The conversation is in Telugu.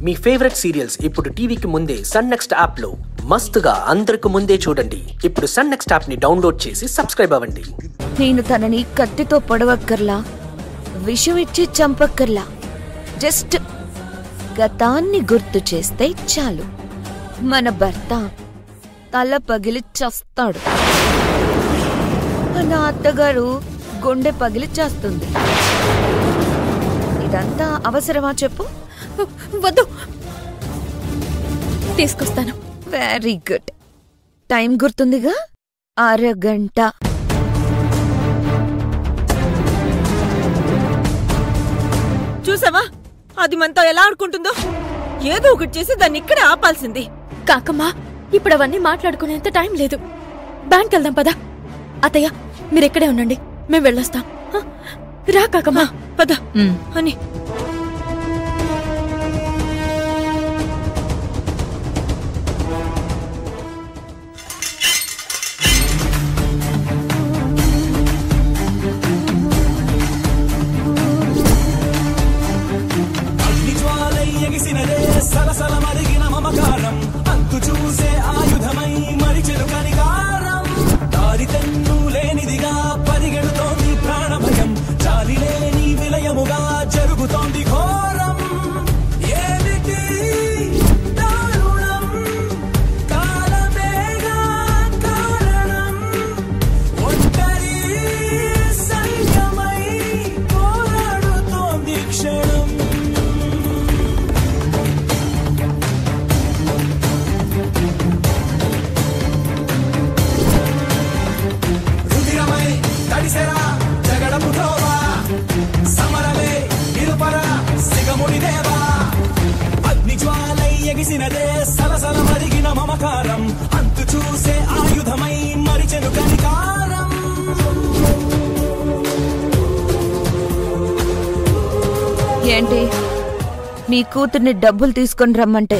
మీ ఫేవరెట్ సీరియల్స్ ఇప్పుడు టీవీకి ముందే సన్ నెక్స్ట్ యాప్ లో మస్తుగా అందరికి ముందే చూడండి. ఇప్పుడు సన్ నెక్స్ట్ యాప్ ని డౌన్లోడ్ చేసి సబ్స్క్రైబ్ అవ్వండి. నేను తనని కత్తితో పొడవక్కర్లా, విషం ఇచ్చి చంపక్కర్లా. జస్ట్ గతాన్ని గుర్తు చేస్తే చాలు, మన భర్త తల పగిలి చస్తాడు. మన అత్తగారు గుండె పగిలి చేస్తుంది. ఇదంతా అవసరమా చెప్పు? వద్దు, తీసుకొస్తాను. Very good. టైం గుర్తుందిగా? అరగంట. చూసావా అది మనతో ఎలా ఆడుకుంటుందో? ఏదో ఒకటి చేసి దాన్ని ఇక్కడే ఆపాల్సింది. కాకమ్మా, ఇప్పుడు అవన్నీ మాట్లాడుకునేంత టైం లేదు. బ్యాంక్ వెళ్దాం పదా. అత్తయ్య మీరెక్కడే ఉండండి, మేము వెళ్ళొస్తాం. రా కాకమ్మా, పద అని. సలసల మరిగిన మమకారం అంతు చూసే ఆయుధమై మరిచెను కనికారం. దారి తెన్ను లేనిదిగా పరిగెడుతోంది ప్రాణభయం, చాలి లేని విలయముగా జరుగుతోంది ఘోరం. ఏమిటి దారుణం, కాలమేగా కారణం, ఒంటరి సైన్యమై పోరాడుతోంది క్షణం. సలసల మరిగిన మమకారం అంతు చూసే ఆయుధమై మరిచెను కనికారం. ఏంటి, నీ కూతుర్ని డబ్బులు తీసుకొని రమ్మంటే